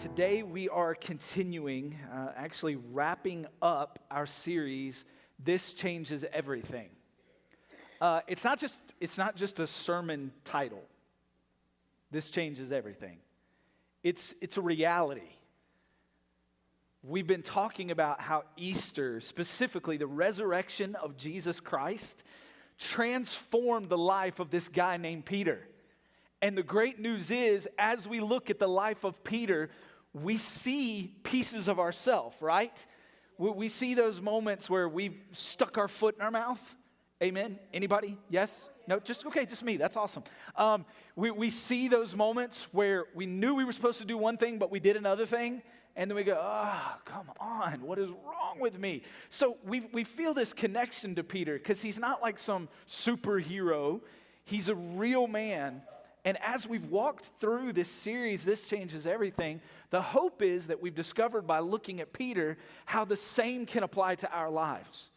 Today we are continuing, actually wrapping up our series, This Changes Everything. It's not just a sermon title, This Changes Everything. It's a reality. We've been talking about how Easter, specifically the resurrection of Jesus Christ, transformed the life of this guy named Peter. And the great news is, as we look at the life of Peter, we see pieces of ourselves, right? We see those moments where we've stuck our foot in our mouth. Amen? Anybody? Yes? No? Just me. That's awesome. We see those moments where we knew we were supposed to do one thing, but we did another thing. And then we go, come on, what is wrong with me? So we feel this connection to Peter because he's not like some superhero. He's a real man. And as we've walked through this series, This Changes Everything, the hope is that we've discovered by looking at Peter how the same can apply to our lives.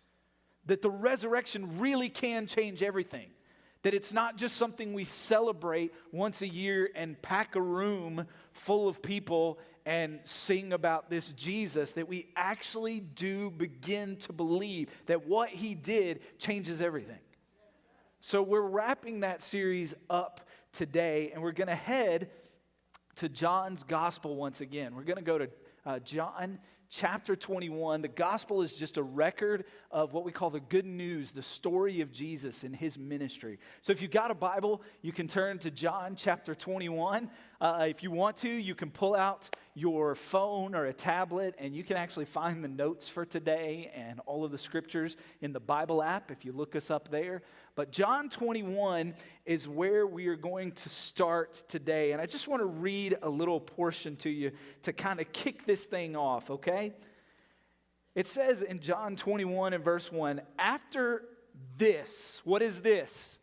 That the resurrection really can change everything. That it's not just something we celebrate once a year and pack a room full of people and sing about this Jesus. That we actually do begin to believe that what he did changes everything. So we're wrapping that series up today, and we're going to head to John's gospel once again. We're going to go to John chapter 21. The gospel is just a record of what we call the good news, the story of Jesus and his ministry. So if you've got a Bible, you can turn to John chapter 21. If you want to, you can pull out your phone or a tablet, and you can actually find the notes for today and all of the scriptures in the Bible app if you look us up there. But John 21 is where we are going to start today. And I just want to read a little portion to you to kind of kick this thing off, okay? It says in John 21 and verse 1, after this, what is this?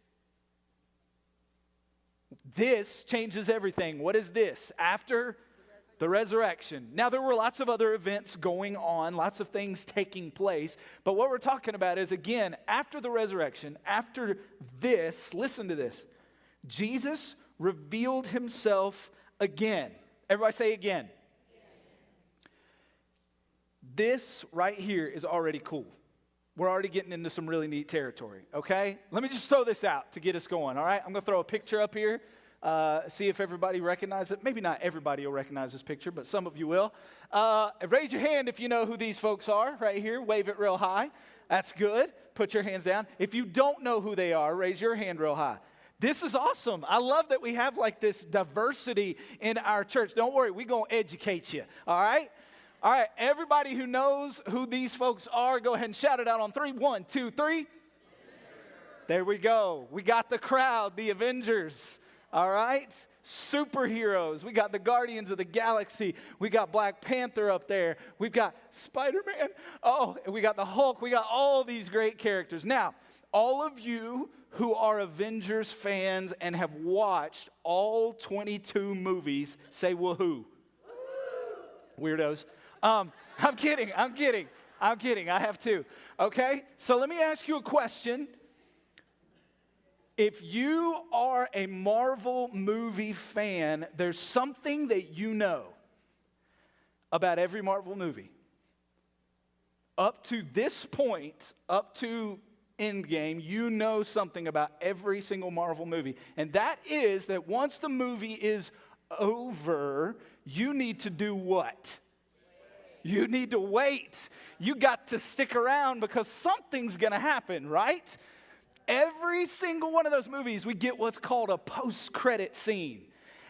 This changes everything. What is this? After the resurrection. Now, there were lots of other events going on, lots of things taking place. But what we're talking about is, again, after the resurrection, after this, listen to this. Jesus revealed himself again. Everybody say again. This right here is already cool. We're already getting into some really neat territory, okay? Let me just throw this out to get us going, all right? I'm going to throw a picture up here. See if everybody recognizes it. Maybe not everybody will recognize this picture, but some of you will. Raise your hand if you know who these folks are right here. Wave it real high. That's good. Put your hands down. If you don't know who they are, raise your hand real high. This is awesome. I love that we have like this diversity in our church. Don't worry, we're going to educate you, all right? All right, everybody who knows who these folks are, go ahead and shout it out on 3. 1, 2, 3. There we go. We got the crowd, the Avengers. All right? Superheroes. We got the Guardians of the Galaxy. We got Black Panther up there. We've got Spider-Man. Oh, and we got the Hulk. We got all these great characters. Now, all of you who are Avengers fans and have watched all 22 movies, say woohoo. Weirdos. I'm kidding. I have two. Okay? So let me ask you a question. If you are a Marvel movie fan, there's something that you know about every Marvel movie. Up to this point, up to Endgame, you know something about every single Marvel movie. And that is that once the movie is over, you need to do what? You need to wait. You got to stick around because something's going to happen, right? Every single one of those movies, we get what's called a post-credit scene.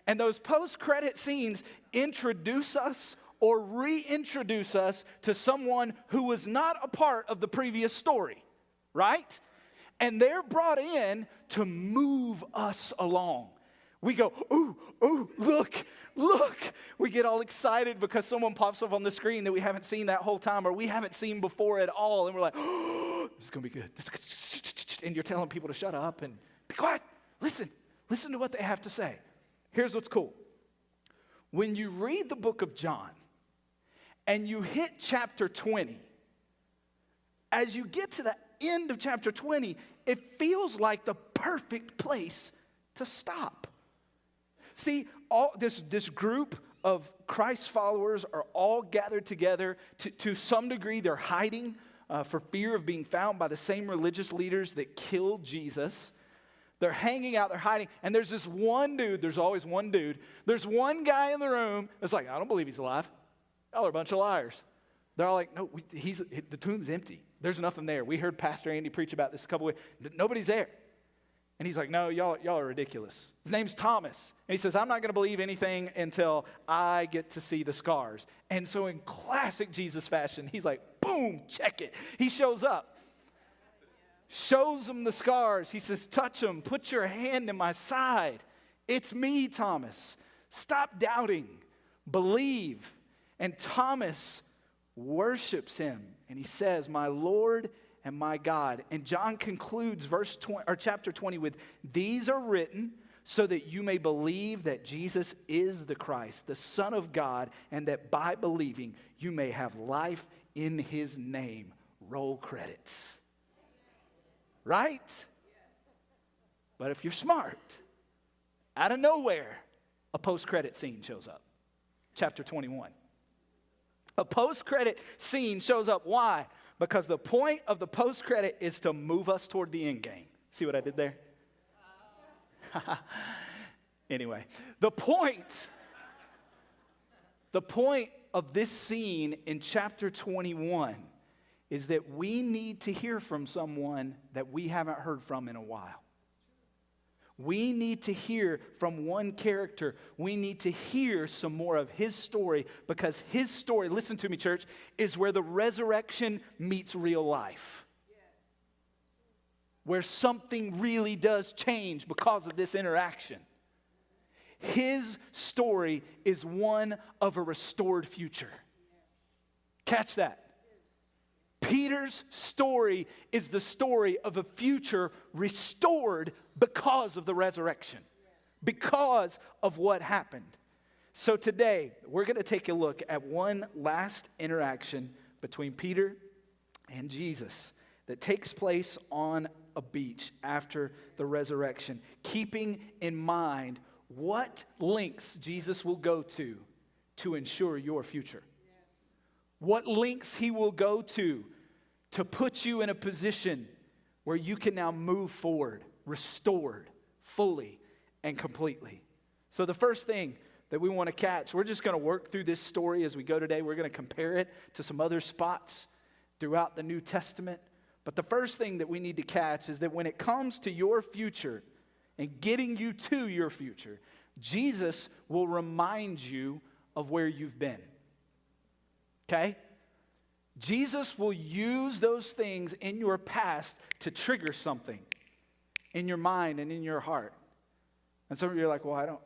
And those post-credit scenes introduce us or reintroduce us to someone who was not a part of the previous story, right? And they're brought in to move us along. We go, ooh, look. We get all excited because someone pops up on the screen that we haven't seen that whole time or we haven't seen before at all. And we're like, oh, this is going to be good. And you're telling people to shut up and be quiet. Listen to what they have to say. Here's what's cool. When you read the book of John and you hit chapter 20, as you get to the end of chapter 20, it feels like the perfect place to stop. See, all this group of Christ's followers are all gathered together. To some degree, they're hiding for fear of being found by the same religious leaders that killed Jesus. They're hanging out, they're hiding, and there's this one dude, there's always one dude, there's one guy in the room that's like, I don't believe he's alive. Y'all are a bunch of liars. They're all like, no, the tomb's empty. There's nothing there. We heard Pastor Andy preach about this a couple weeks. Nobody's there. And he's like, no, y'all are ridiculous. His name's Thomas. And he says, I'm not going to believe anything until I get to see the scars. And so in classic Jesus fashion, he's like, boom, check it. He shows up. Shows him the scars. He says, touch them. Put your hand in my side. It's me, Thomas. Stop doubting. Believe. And Thomas worships him. And he says, my Lord and my God. And John concludes chapter 20 with, these are written so that you may believe that Jesus is the Christ, the Son of God, and that by believing you may have life in his name. Roll credits. Right? But if you're smart, out of nowhere, a post-credit scene shows up. Chapter 21. A post-credit scene shows up. Why? Because the point of the post-credit is to move us toward the end game. See what I did there? Anyway, the point of this scene in chapter 21 is that we need to hear from someone that we haven't heard from in a while. We need to hear from one character. We need to hear some more of his story, because his story, listen to me, church, is where the resurrection meets real life. Where something really does change because of this interaction. His story is one of a restored future. Catch that. Peter's story is the story of a future restored because of the resurrection, because of what happened. So today, we're going to take a look at one last interaction between Peter and Jesus that takes place on a beach after the resurrection, keeping in mind what lengths Jesus will go to ensure your future. What lengths he will go to put you in a position where you can now move forward, restored, fully and completely. So the first thing that we want to catch, we're just going to work through this story as we go today. We're going to compare it to some other spots throughout the New Testament. But the first thing that we need to catch is that when it comes to your future and getting you to your future, Jesus will remind you of where you've been. Okay? Jesus will use those things in your past to trigger something in your mind and in your heart. And some of you are like, well,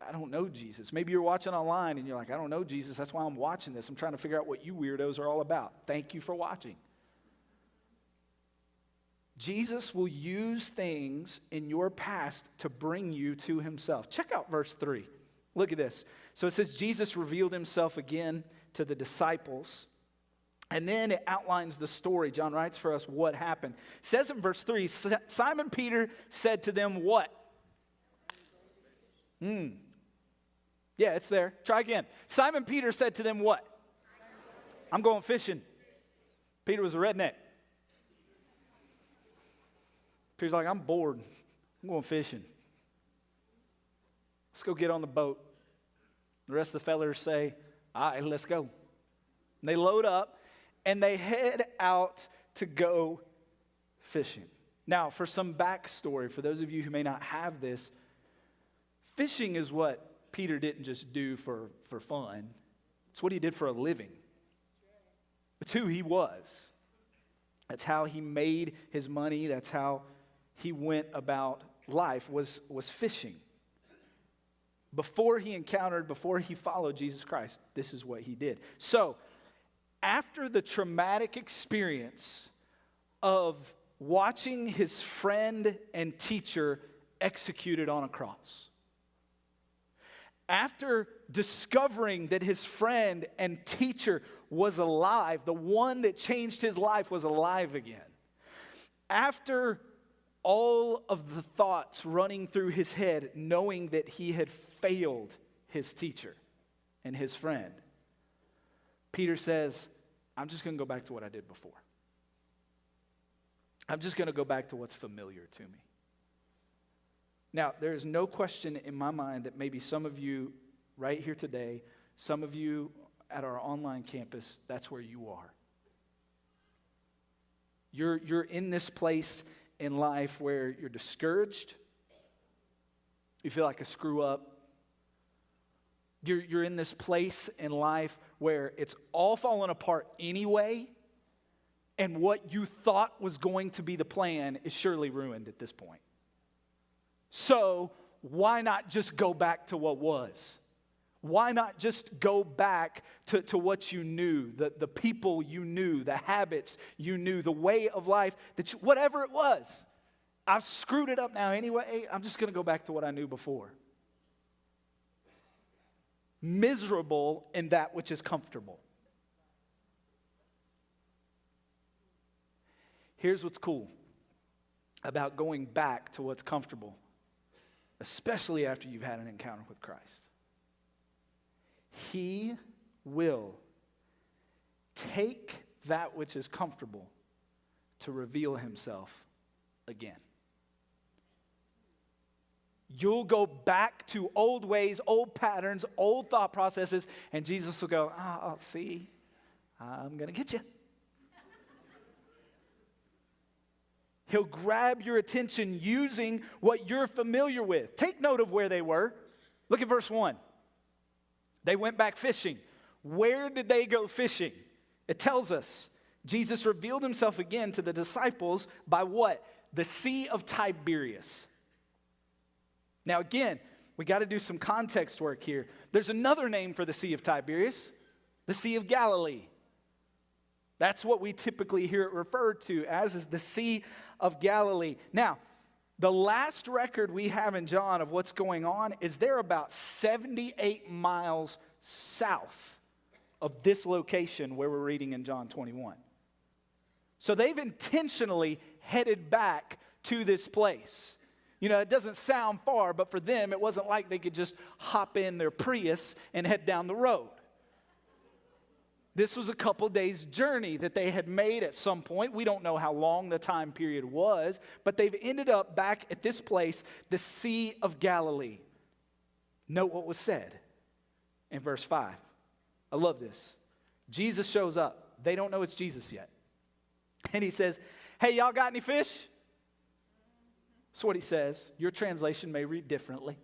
I don't know Jesus. Maybe you're watching online and you're like, I don't know Jesus. That's why I'm watching this. I'm trying to figure out what you weirdos are all about. Thank you for watching. Jesus will use things in your past to bring you to himself. Check out verse 3. Look at this. So it says, Jesus revealed himself again to the disciples. And then it outlines the story. John writes for us what happened. It says in verse 3, Simon Peter said to them what? Yeah, it's there. Try again. Simon Peter said to them what? I'm going fishing. Peter was a redneck. Peter's like, I'm bored. I'm going fishing. Let's go get on the boat. The rest of the fellas say, all right, let's go. And they load up and they head out to go fishing. Now, for some backstory, for those of you who may not have this, fishing is what Peter didn't just do for fun. It's what he did for a living. It's who he was. That's how he made his money. That's how he went about life, was fishing. Before he followed Jesus Christ, this is what he did. So, after the traumatic experience of watching his friend and teacher executed on a cross, after discovering that his friend and teacher was alive, the one that changed his life was alive again, after all of the thoughts running through his head, knowing that he had failed his teacher, and his friend. Peter says, I'm just going to go back to what I did before. I'm just going to go back to what's familiar to me. Now, there is no question in my mind that maybe some of you right here today, some of you at our online campus, that's where you are. You're in this place in life where you're discouraged. You feel like a screw up. You're in this place in life where it's all falling apart anyway, and what you thought was going to be the plan is surely ruined at this point. So why not just go back to what was? Why not just go back to what you knew, the people you knew, the habits you knew, the way of life, whatever it was. I've screwed it up now anyway. I'm just going to go back to what I knew before. Miserable in that which is comfortable. Here's what's cool about going back to what's comfortable, especially after you've had an encounter with Christ. He will take that which is comfortable to reveal himself again. You'll go back to old ways, old patterns, old thought processes, and Jesus will go, see, I'm going to get you. He'll grab your attention using what you're familiar with. Take note of where they were. Look at verse 1. They went back fishing. Where did they go fishing? It tells us Jesus revealed himself again to the disciples by what? The Sea of Tiberias. Now again, we got to do some context work here. There's another name for the Sea of Tiberias, the Sea of Galilee. That's what we typically hear it referred to as, is the Sea of Galilee. Now, the last record we have in John of what's going on is they're about 78 miles south of this location where we're reading in John 21. So they've intentionally headed back to this place. You know, it doesn't sound far, but for them, it wasn't like they could just hop in their Prius and head down the road. This was a couple days' journey that they had made at some point. We don't know how long the time period was, but they've ended up back at this place, the Sea of Galilee. Note what was said in verse 5. I love this. Jesus shows up. They don't know it's Jesus yet. And he says, hey, y'all got any fish? That's what he says. Your translation may read differently.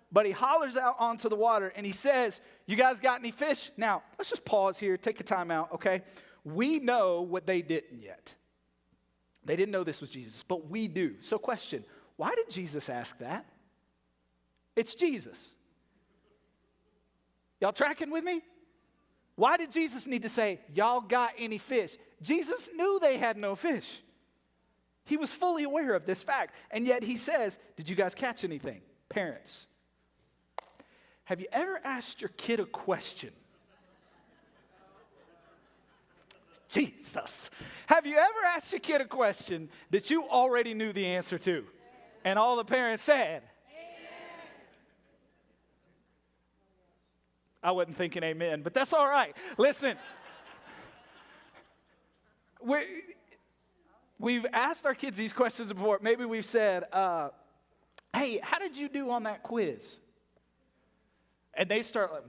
But he hollers out onto the water and he says, you guys got any fish? Now, let's just pause here, take a time out, okay? We know what they didn't yet. They didn't know this was Jesus, but we do. So question, why did Jesus ask that? It's Jesus. Y'all tracking with me? Why did Jesus need to say, y'all got any fish? Jesus knew they had no fish. He was fully aware of this fact. And yet he says, did you guys catch anything? Parents, have you ever asked your kid a question? Jesus. Have you ever asked your kid a question that you already knew the answer to? And all the parents said? Amen. I wasn't thinking amen, but that's all right. Listen. We've asked our kids these questions before. Maybe we've said, hey, how did you do on that quiz? And they start like,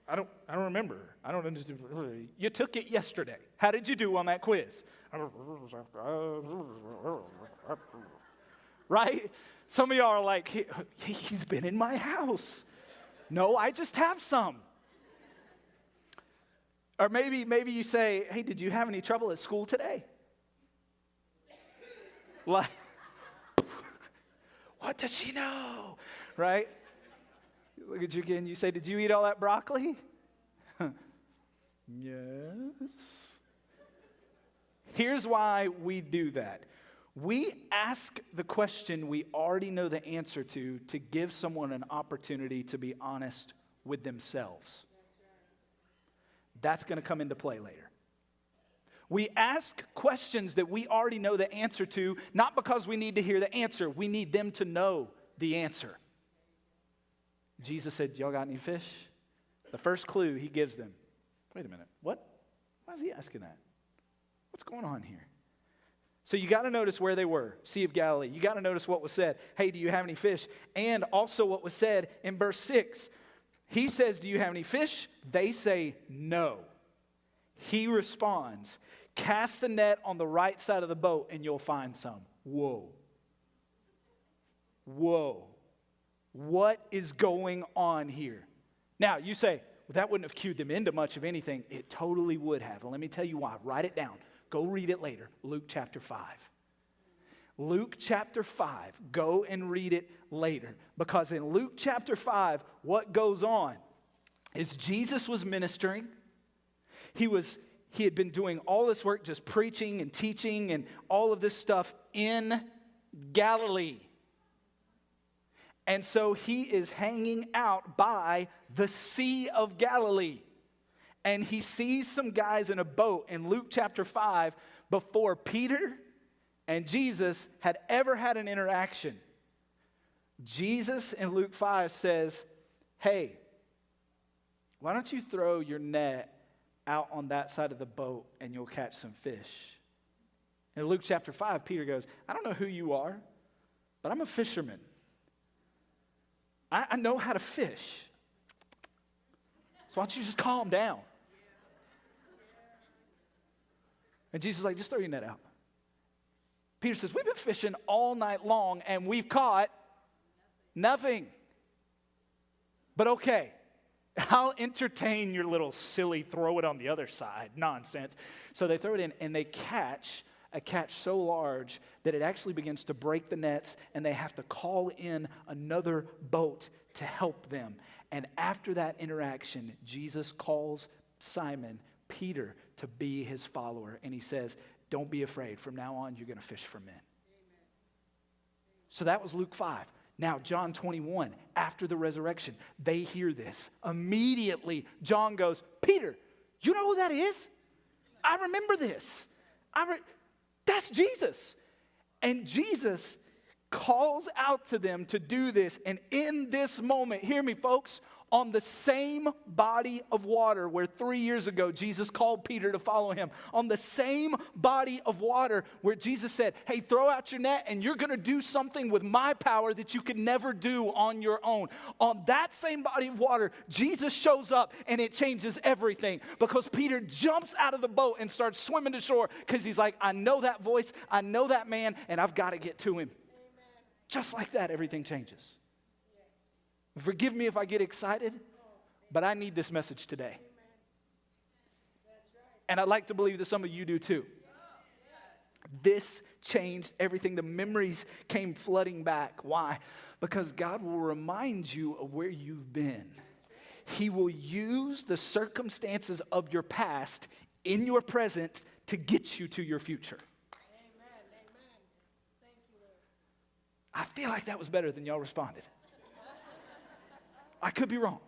I don't remember. I don't understand. You took it yesterday. How did you do on that quiz? Right? Some of y'all are like, he's been in my house. No, I just have some. Or maybe you say, hey, did you have any trouble at school today? Like, what does she know? Right? Look at you again. You say, did you eat all that broccoli? Yes. Here's why we do that. We ask the question we already know the answer to give someone an opportunity to be honest with themselves. That's going to come into play later. We ask questions that we already know the answer to, not because we need to hear the answer. We need them to know the answer. Jesus said, y'all got any fish? The first clue he gives them. Wait a minute, what? Why is he asking that? What's going on here? So you got to notice where they were, Sea of Galilee. You got to notice what was said. Hey, do you have any fish? And also what was said in verse 6. He says, do you have any fish? They say, no. He responds, cast the net on the right side of the boat and you'll find some. Whoa. Whoa. What is going on here? Now, you say, well, that wouldn't have cued them into much of anything. It totally would have. And let me tell you why. Write it down. Go read it later. Luke chapter 5. Luke chapter 5. Go and read it later. Because in Luke chapter 5, what goes on is Jesus was ministering. He had been doing all this work, just preaching and teaching and all of this stuff in Galilee. And so he is hanging out by the Sea of Galilee. And he sees some guys in a boat in Luke chapter 5 before Peter and Jesus had ever had an interaction. Jesus in Luke 5 says, hey, why don't you throw your net out on that side of the boat and you'll catch some fish. In Luke chapter 5, Peter goes, I don't know who you are, but I'm a fisherman. I know how to fish. So why don't you just calm down? And Jesus is like, just throw your net out. Peter says, we've been fishing all night long and we've caught nothing. But okay, I'll entertain your little silly throw it on the other side nonsense. So they throw it in and they catch a catch so large that it actually begins to break the nets and they have to call in another boat to help them. And after that interaction, Jesus calls Simon Peter to be his follower. And he says, don't be afraid. From now on, you're going to fish for men. Amen. So that was Luke 5. Now, John 21, after the resurrection, they hear this. Immediately, John goes, Peter, you know who that is? I remember this. That's Jesus. And Jesus calls out to them to do this. And in this moment, hear me, folks, on the same body of water where 3 years ago Jesus called Peter to follow him, on the same body of water where Jesus said, hey, throw out your net and you're going to do something with my power that you could never do on your own. On that same body of water, Jesus shows up and it changes everything because Peter jumps out of the boat and starts swimming to shore because he's like, I know that voice, I know that man, and I've got to get to him. Amen. Just like that, everything changes. Forgive me if I get excited, but I need this message today. And I'd like to believe that some of you do too. This changed everything. The memories came flooding back. Why? Because God will remind you of where you've been. He will use the circumstances of your past in your present to get you to your future. Amen. Thank you, Lord. I feel like that was better than y'all responded. I could be wrong.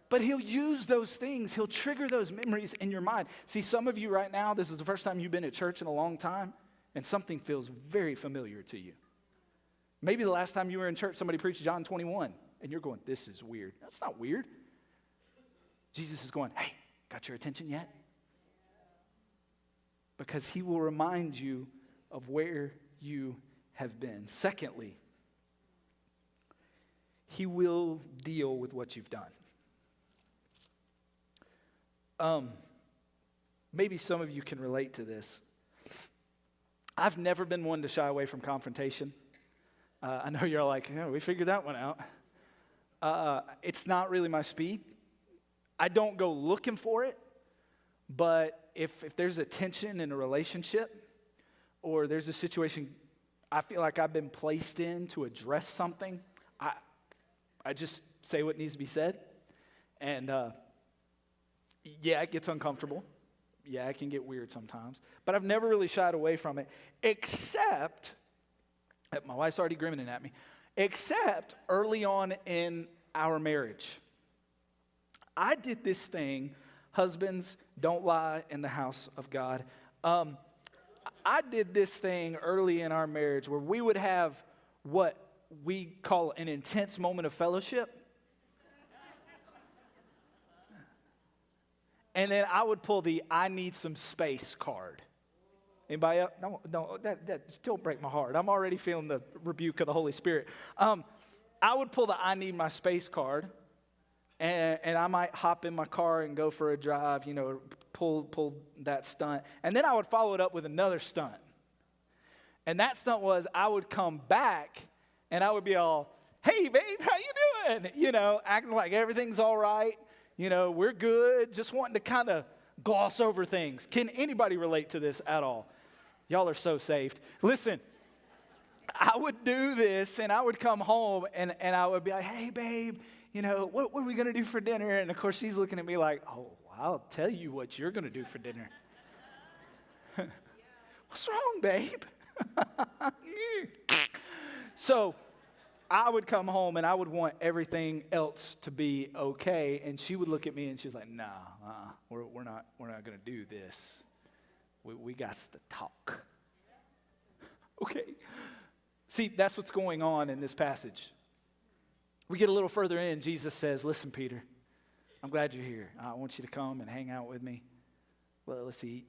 But he'll use those things. He'll trigger those memories in your mind. See, some of you right now, this is the first time you've been at church in a long time, and something feels very familiar to you. Maybe the last time you were in church, somebody preached John 21, and you're going, this is weird. That's not weird. Jesus is going, hey, got your attention yet? Because he will remind you of where you have been. Secondly, he will deal with what you've done. Maybe some of you can relate to this. I've never been one to shy away from confrontation. I know you're like, oh, we figured that one out. It's not really my speed. I don't go looking for it, but if there's a tension in a relationship or there's a situation I feel like I've been placed in to address something, I just say what needs to be said. And yeah, it gets uncomfortable. Yeah, it can get weird sometimes. But I've never really shied away from it, except, my wife's already grinning at me, except early on in our marriage. I did this thing, husbands, don't lie in the house of God. I did this thing early in our marriage where we would have what we call an intense moment of fellowship. And then I would pull the I need some space card. Anybody else? No, that don't break my heart. I'm already feeling the rebuke of the Holy Spirit. I would pull the I need my space card, and I might hop in my car and go for a drive, pull that stunt. And then I would follow it up with another stunt. And that stunt was I would come back, and I would be all, hey, babe, how you doing? Acting like everything's all right. We're good, just wanting to kind of gloss over things. Can anybody relate to this at all? Y'all are so saved. Listen, I would do this, and I would come home, and I would be like, hey, babe, what are we going to do for dinner? And, of course, she's looking at me like, oh, I'll tell you what you're going to do for dinner. What's wrong, babe? So I would come home and I would want everything else to be okay, and she would look at me and she's like, "Nah, we're not going to do this. We got to talk." Okay. See, that's what's going on in this passage. We get a little further in. Jesus says, "Listen, Peter, I'm glad you're here. I want you to come and hang out with me. Let's eat,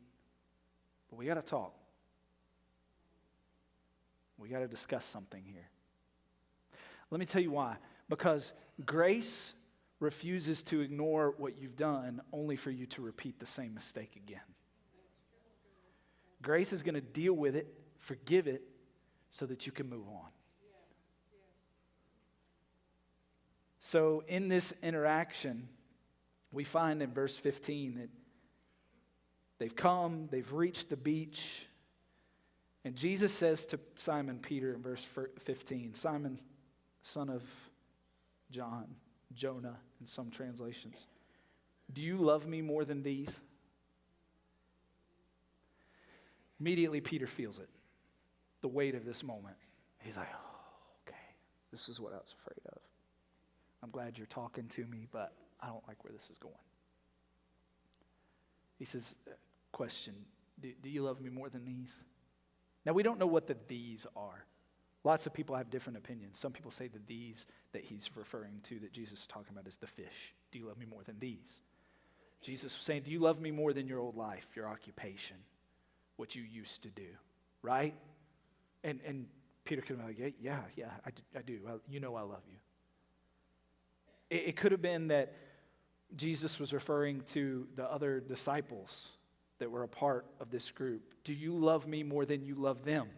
but we got to talk. We got to discuss something here." Let me tell you why. Because grace refuses to ignore what you've done only for you to repeat the same mistake again. Grace is going to deal with it, forgive it, so that you can move on. So in this interaction, we find in verse 15 that they've come, they've reached the beach, and Jesus says to Simon Peter in verse 15, "Simon, son of John," Jonah in some translations, "do you love me more than these?" Immediately Peter feels it, the weight of this moment. He's like, "Oh, okay, this is what I was afraid of. I'm glad you're talking to me, but I don't like where this is going." He says, question, do you love me more than these? Now, we don't know what the these are. Lots of people have different opinions. Some people say that these that he's referring to, that Jesus is talking about, is the fish. Do you love me more than these? Jesus was saying, do you love me more than your old life, your occupation, what you used to do, right? And Peter could have been like, yeah, I do. I love you. It could have been that Jesus was referring to the other disciples that were a part of this group. Do you love me more than you love them?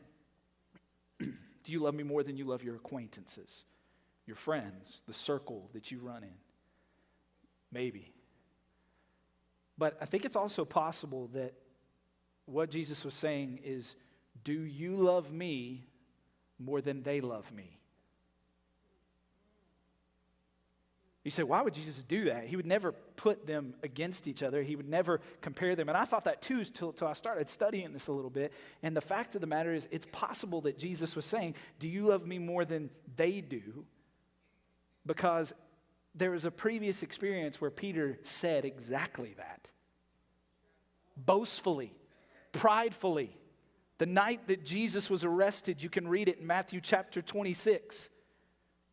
Do you love me more than you love your acquaintances, your friends, the circle that you run in? Maybe. But I think it's also possible that what Jesus was saying is, do you love me more than they love me? You say, why would Jesus do that? He would never put them against each other. He would never compare them. And I thought that too till I started studying this a little bit. And the fact of the matter is, it's possible that Jesus was saying, do you love me more than they do? Because there was a previous experience where Peter said exactly that. Boastfully, pridefully. The night that Jesus was arrested, you can read it in Matthew chapter 26.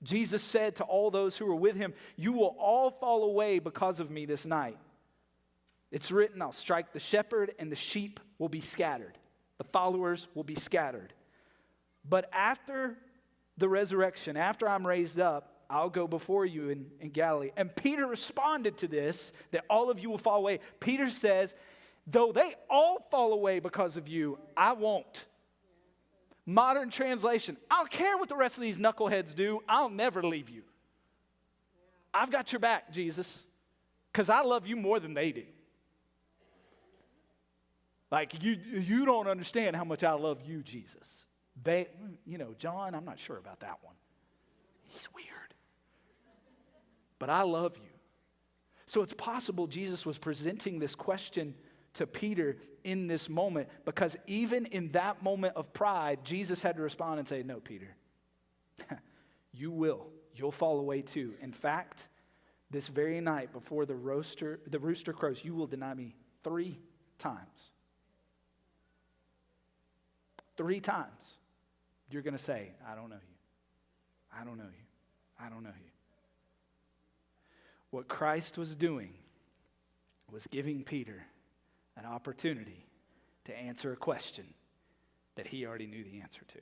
Jesus said to all those who were with him, "You will all fall away because of me this night. It's written, I'll strike the shepherd and the sheep will be scattered. The followers will be scattered. But after the resurrection, after I'm raised up, I'll go before you in Galilee." And Peter responded to this, that all of you will fall away. Peter says, though they all fall away because of you, I won't. Modern translation, I don't care what the rest of these knuckleheads do. I'll never leave you. I've got your back, Jesus, because I love you more than they do. Like, you don't understand how much I love you, Jesus. John, I'm not sure about that one. He's weird. But I love you. So it's possible Jesus was presenting this question to Peter in this moment, because even in that moment of pride, Jesus had to respond and say, no, Peter, you'll fall away too. In fact, this very night before the rooster crows, you will deny me 3 times. 3 times you're going to say, I don't know you. I don't know you. I don't know you. What Christ was doing was giving Peter an opportunity to answer a question that he already knew the answer to.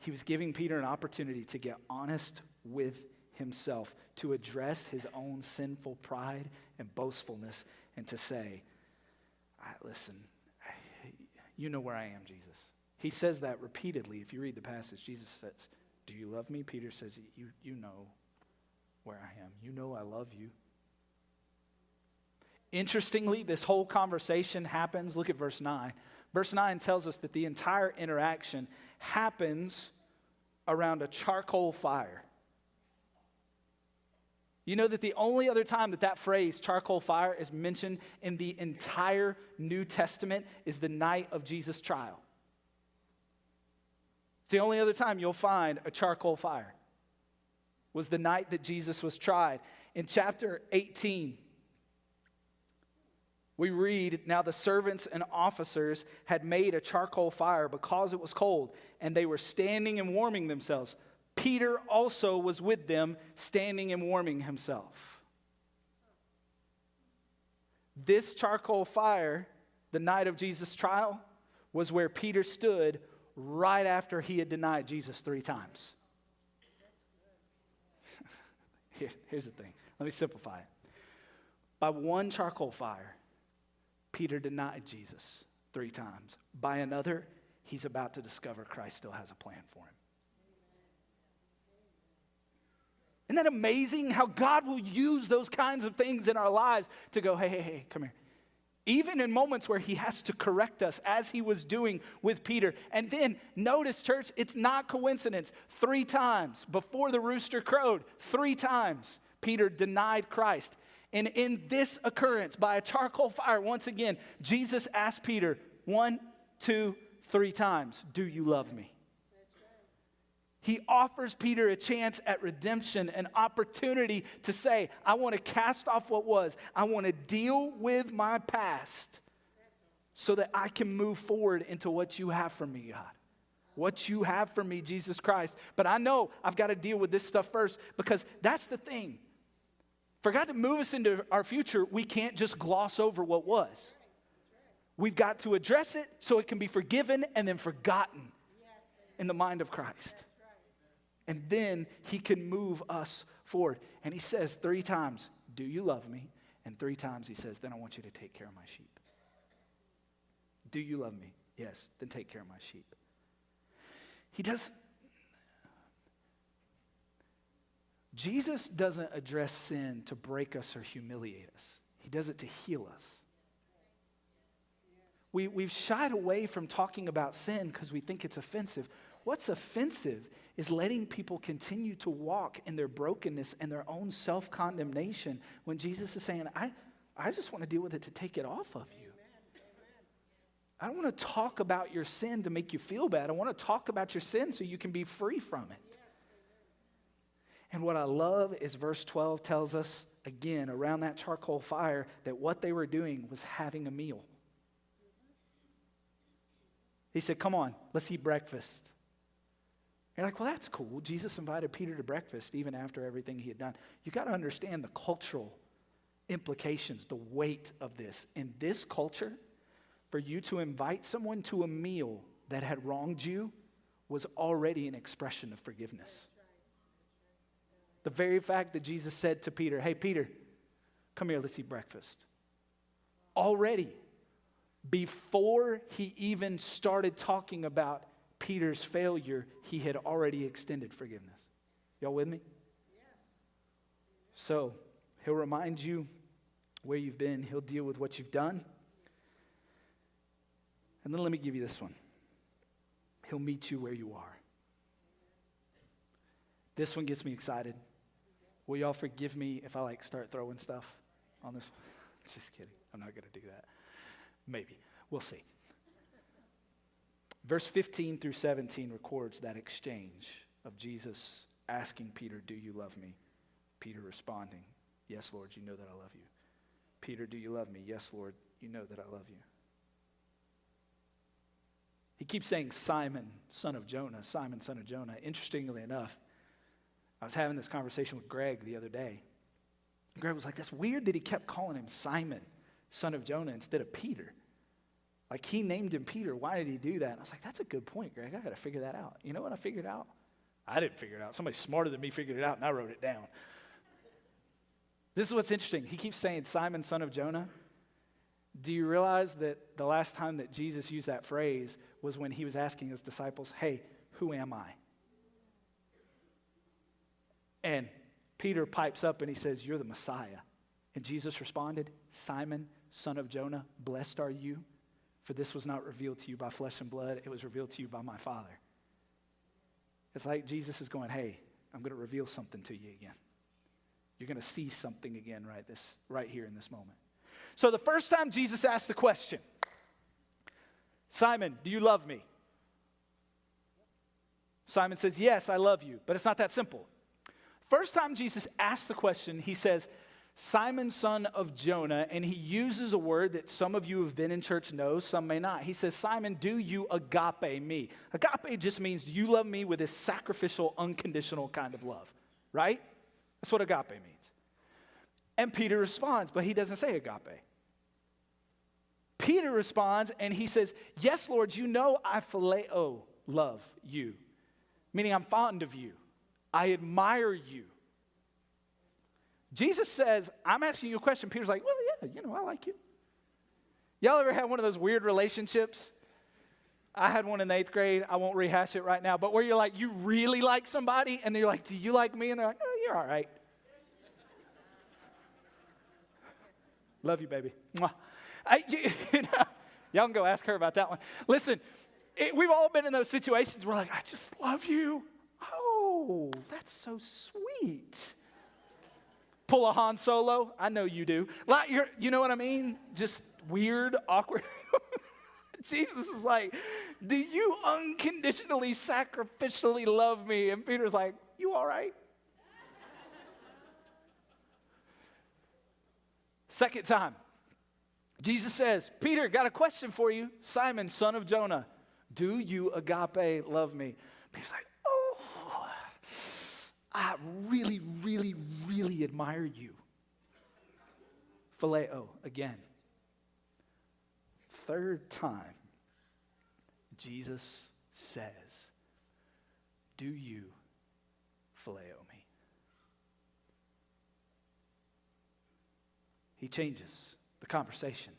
He was giving Peter an opportunity to get honest with himself, to address his own sinful pride and boastfulness, and to say, listen, you know where I am, Jesus. He says that repeatedly. If you read the passage, Jesus says, do you love me? Peter says, you know where I am. You know I love you. Interestingly, this whole conversation happens, look at verse 9. Verse 9 tells us that the entire interaction happens around a charcoal fire. You know that the only other time that phrase, charcoal fire, is mentioned in the entire New Testament is the night of Jesus' trial. It's the only other time you'll find a charcoal fire. Was the night that Jesus was tried. In chapter 18, we read, now the servants and officers had made a charcoal fire because it was cold, and they were standing and warming themselves. Peter also was with them, standing and warming himself. This charcoal fire, the night of Jesus' trial, was where Peter stood right after he had denied Jesus 3 times. Here's the thing. Let me simplify it. By one charcoal fire, Peter denied Jesus 3 times. By another, he's about to discover Christ still has a plan for him. Isn't that amazing how God will use those kinds of things in our lives to go, hey, come here. Even in moments where he has to correct us, as he was doing with Peter. And then, notice, church, it's not coincidence. 3 times before the rooster crowed, 3 times Peter denied Christ. And in this occurrence, by a charcoal fire, once again, Jesus asked Peter 1, 2, 3 times, do you love me? He offers Peter a chance at redemption, an opportunity to say, I want to cast off what was. I want to deal with my past so that I can move forward into what you have for me, God. What you have for me, Jesus Christ. But I know I've got to deal with this stuff first, because that's the thing. For God to move us into our future, we can't just gloss over what was. We've got to address it so it can be forgiven and then forgotten in the mind of Christ. And then he can move us forward. And he says 3 times, do you love me? And 3 times he says, then I want you to take care of my sheep. Do you love me? Yes, then take care of my sheep. Jesus doesn't address sin to break us or humiliate us. He does it to heal us. We've shied away from talking about sin because we think it's offensive. What's offensive is letting people continue to walk in their brokenness and their own self-condemnation when Jesus is saying, I just want to deal with it to take it off of you. I don't want to talk about your sin to make you feel bad. I want to talk about your sin so you can be free from it. And what I love is verse 12 tells us, again, around that charcoal fire, that what they were doing was having a meal. He said, come on, let's eat breakfast. You're like, well, that's cool. Jesus invited Peter to breakfast even after everything he had done. You got to understand the cultural implications, the weight of this. In this culture, for you to invite someone to a meal that had wronged you was already an expression of forgiveness. The very fact that Jesus said to Peter, hey, Peter, come here, let's eat breakfast. Already, before he even started talking about Peter's failure, he had already extended forgiveness. Y'all with me? Yes. So, he'll remind you where you've been. He'll deal with what you've done. And then let me give you this one. He'll meet you where you are. This one gets me excited. Will y'all forgive me if I start throwing stuff on this? Just kidding. I'm not going to do that. Maybe. We'll see. Verse 15 through 17 records that exchange of Jesus asking Peter, do you love me? Peter responding, yes, Lord, you know that I love you. Peter, do you love me? Yes, Lord, you know that I love you. He keeps saying, Simon, son of Jonah, Simon, son of Jonah. Interestingly enough, I was having this conversation with Greg the other day. Greg was like, that's weird that he kept calling him Simon, son of Jonah, instead of Peter. Like, he named him Peter. Why did he do that? And I was like, that's a good point, Greg. I got to figure that out. You know what I figured out? I didn't figure it out. Somebody smarter than me figured it out, and I wrote it down. This is what's interesting. He keeps saying, Simon, son of Jonah. Do you realize that the last time that Jesus used that phrase was when he was asking his disciples, hey, who am I? And Peter pipes up and he says, you're the Messiah. And Jesus responded, Simon, son of Jonah, blessed are you, for this was not revealed to you by flesh and blood. It was revealed to you by my Father. It's like Jesus is going, hey, I'm going to reveal something to you again. You're going to see something again right here in this moment. So the first time Jesus asked the question, Simon, do you love me? Simon says, yes, I love you. But it's not that simple. First time Jesus asked the question, he says, Simon, son of Jonah, and he uses a word that some of you who have been in church know, some may not. He says, Simon, do you agape me? Agape just means, do you love me with this sacrificial, unconditional kind of love, right? That's what agape means. And Peter responds, but he doesn't say agape. Peter responds and he says, yes, Lord, you know I phileo love you, meaning I'm fond of you. I admire you. Jesus says, I'm asking you a question. Peter's like, well, yeah, I like you. Y'all ever had one of those weird relationships? I had one in the 8th grade. I won't rehash it right now, but where you're like, you really like somebody, and they're like, do you like me? And they're like, oh, you're all right. Love you, baby. Mwah. Y'all can go ask her about that one. Listen, we've all been in those situations where we're like, I just love you. Oh, that's so sweet. Pull a Han Solo. I know you do. Like, you know what I mean? Just weird, awkward. Jesus is like, do you unconditionally, sacrificially love me? And Peter's like, you all right? Second time, Jesus says, Peter, got a question for you. Simon, son of Jonah, do you agape love me? Peter's like, oh, I really, really, really admire you. Phileo again. Third time, Jesus says, do you phileo me? He changes the conversation.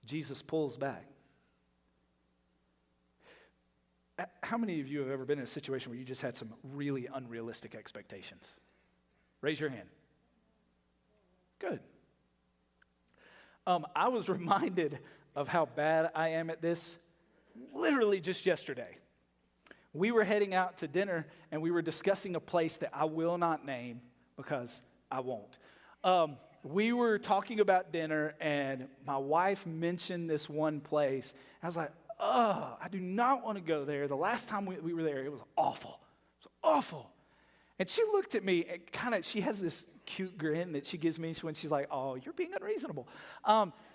Jesus pulls back. How many of you have ever been in a situation where you just had some really unrealistic expectations? Raise your hand. Good. I was reminded of how bad I am at this literally just yesterday. We were heading out to dinner and we were discussing a place that I will not name because I won't. We were talking about dinner and my wife mentioned this one place. I was like, oh, I do not want to go there. The last time we were there, it was awful. It was awful. And she looked at me and she has this cute grin that she gives me when she's like, oh, you're being unreasonable.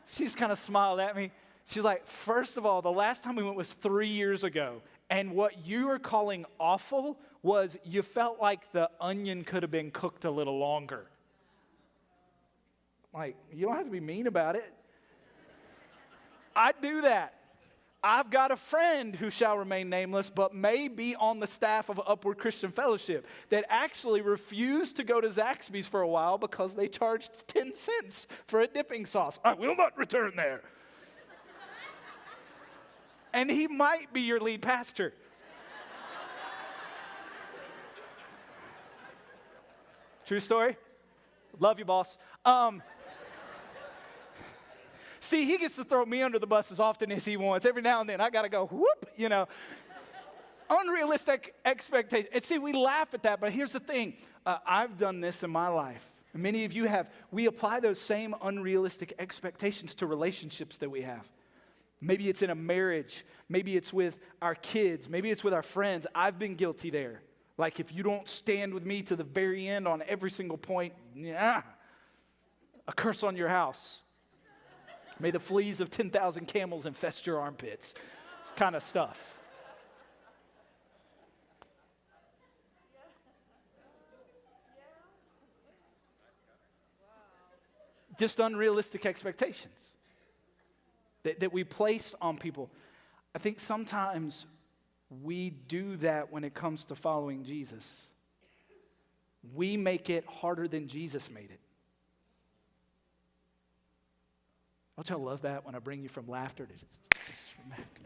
She's kind of smiled at me. She's like, first of all, the last time we went was 3 years ago. And what you are calling awful was you felt like the onion could have been cooked a little longer. Like, you don't have to be mean about it. I do that. I've got a friend who shall remain nameless, but may be on the staff of Upward Christian Fellowship that actually refused to go to Zaxby's for a while because they charged 10 cents for a dipping sauce. I will not return there. And he might be your lead pastor. True story? Love you, boss. See, he gets to throw me under the bus as often as he wants. Every now and then, I got to go, whoop, Unrealistic expectations. And see, we laugh at that, but here's the thing. I've done this in my life. Many of you have. We apply those same unrealistic expectations to relationships that we have. Maybe it's in a marriage. Maybe it's with our kids. Maybe it's with our friends. I've been guilty there. Like, if you don't stand with me to the very end on every single point, a curse on your house. May the fleas of 10,000 camels infest your armpits. kind of stuff. Just unrealistic expectations that we place on people. I think sometimes we do that when it comes to following Jesus. We make it harder than Jesus made it. Don't y'all love that when I bring you from laughter to just smack?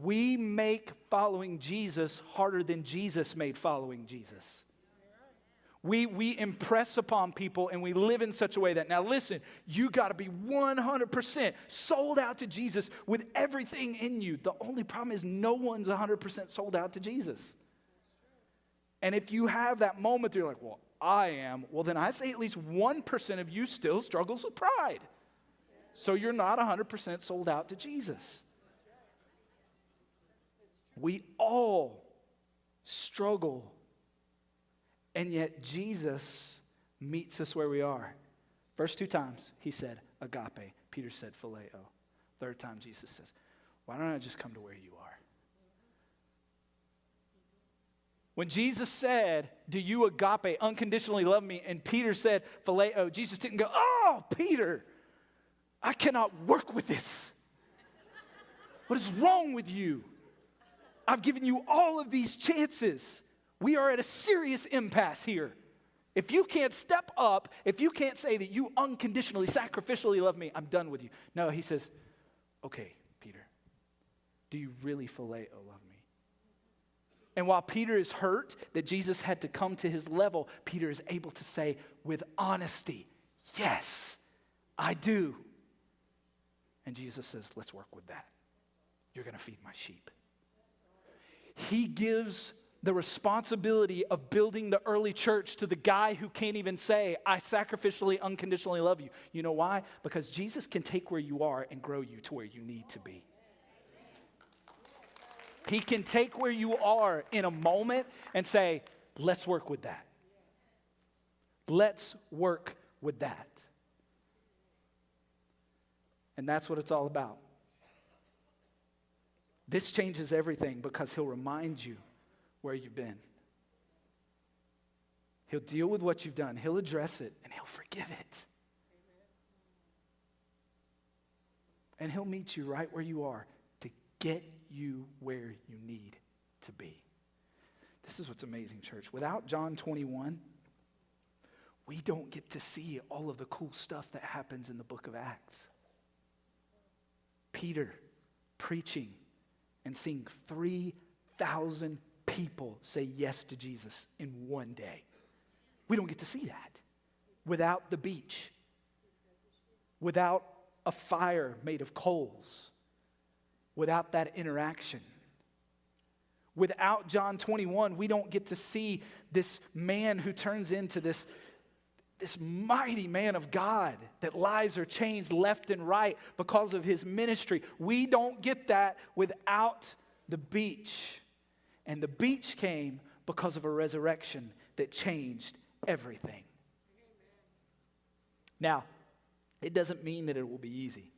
We make following Jesus harder than Jesus made following Jesus. We impress upon people and we live in such a way that, now listen, you got to be 100% sold out to Jesus with everything in you. The only problem is no one's 100% sold out to Jesus. And if you have that moment, you're like, well, I am. Well, then I say at least 1% of you still struggles with pride. So you're not 100% sold out to Jesus. We all struggle. And yet Jesus meets us where we are. First 2 times he said agape. Peter said phileo. Third time Jesus says, why don't I just come to where you are? When Jesus said, do you agape, unconditionally love me? And Peter said phileo, Jesus didn't go, oh, Peter, I cannot work with this. What is wrong with you? I've given you all of these chances. We are at a serious impasse here. If you can't step up, if you can't say that you unconditionally, sacrificially love me, I'm done with you. No, he says, okay, Peter, do you really phileo love me? And while Peter is hurt that Jesus had to come to his level, Peter is able to say with honesty, yes, I do. And Jesus says, let's work with that. You're going to feed my sheep. He gives the responsibility of building the early church to the guy who can't even say, I sacrificially, unconditionally love you. You know why? Because Jesus can take where you are and grow you to where you need to be. He can take where you are in a moment and say, let's work with that. Let's work with that. And that's what it's all about. This changes everything because he'll remind you where you've been. He'll deal with what you've done. He'll address it and he'll forgive it. And he'll meet you right where you are to get you where you need to be. This is what's amazing, church. Without John 21, we don't get to see all of the cool stuff that happens in the book of Acts. Peter preaching and seeing 3,000 people say yes to Jesus in one day. We don't get to see that without the beach, without a fire made of coals, without that interaction. Without John 21, we don't get to see this man who turns into this mighty man of God, that lives are changed left and right because of his ministry. We don't get that without the beach. And the beach came because of a resurrection that changed everything. Now, it doesn't mean that it will be easy.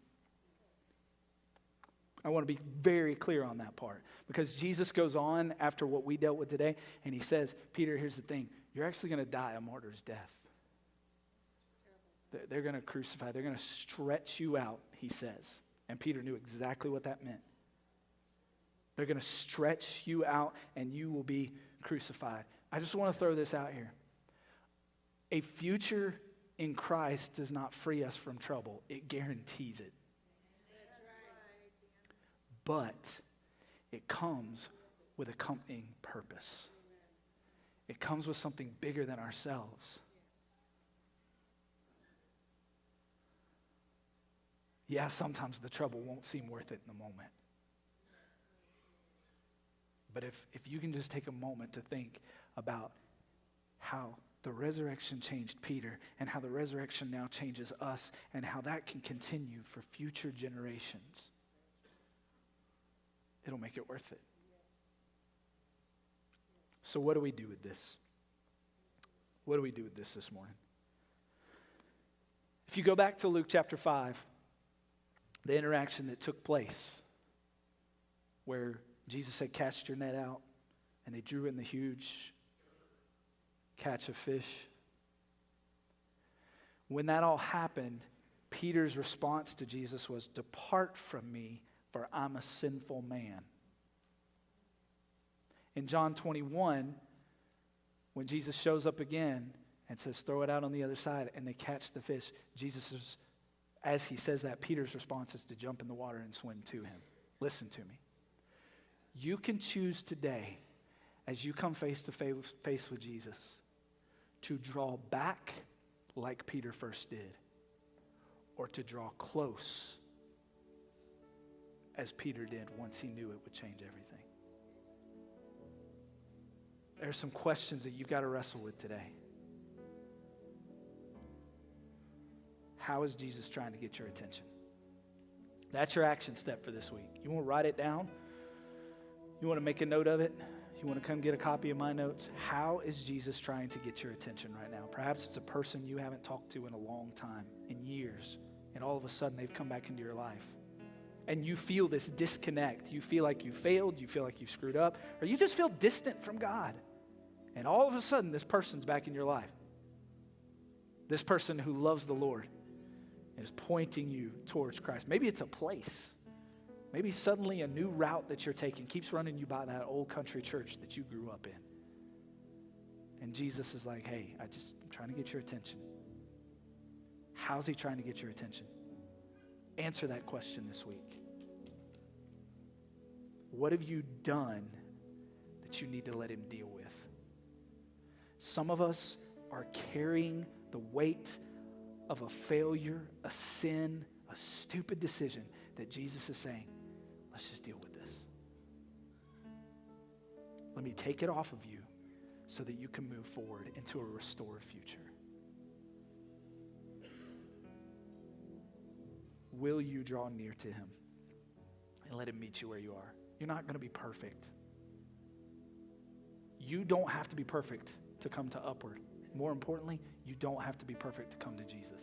I want to be very clear on that part, because Jesus goes on after what we dealt with today, and he says, Peter, here's the thing. You're actually going to die a martyr's death. They're going to crucify. They're going to stretch you out, he says. And Peter knew exactly what that meant. They're going to stretch you out, and you will be crucified. I just want to throw this out here. A future in Christ does not free us from trouble. It guarantees it. But it comes with accompanying purpose. It comes with something bigger than ourselves. Yeah, sometimes the trouble won't seem worth it in the moment. But if you can just take a moment to think about how the resurrection changed Peter and how the resurrection now changes us and how that can continue for future generations, it'll make it worth it. So what do we do with this? What do we do with this morning? If you go back to Luke chapter 5, the interaction that took place where Jesus said, cast your net out, and they drew in the huge catch of fish. When that all happened, Peter's response to Jesus was, depart from me, for I'm a sinful man. In John 21, when Jesus shows up again and says, throw it out on the other side, and they catch the fish, as he says that, Peter's response is to jump in the water and swim to him. Listen to me. You can choose today, as you come face to face with Jesus, to draw back like Peter first did, or to draw close as Peter did once he knew it would change everything. There are some questions that you've got to wrestle with today. How is Jesus trying to get your attention? That's your action step for this week. You want to write it down? You want to make a note of it? You want to come get a copy of my notes? How is Jesus trying to get your attention right now? Perhaps it's a person you haven't talked to in a long time, in years, and all of a sudden they've come back into your life. And you feel this disconnect. You feel like you failed, you feel like you've screwed up, or you just feel distant from God. And all of a sudden this person's back in your life. This person who loves the Lord is pointing you towards Christ. Maybe it's a place. Maybe suddenly a new route that you're taking keeps running you by that old country church that you grew up in. And Jesus is like, hey, I'm trying to get your attention. How's he trying to get your attention? Answer that question this week. What have you done that you need to let him deal with? Some of us are carrying the weight of a failure, a sin, a stupid decision that Jesus is saying, let's just deal with this. Let me take it off of you so that you can move forward into a restored future. Will you draw near to him and let him meet you where you are? You're not going to be perfect. You don't have to be perfect to come to Upward. More importantly, you don't have to be perfect to come to Jesus.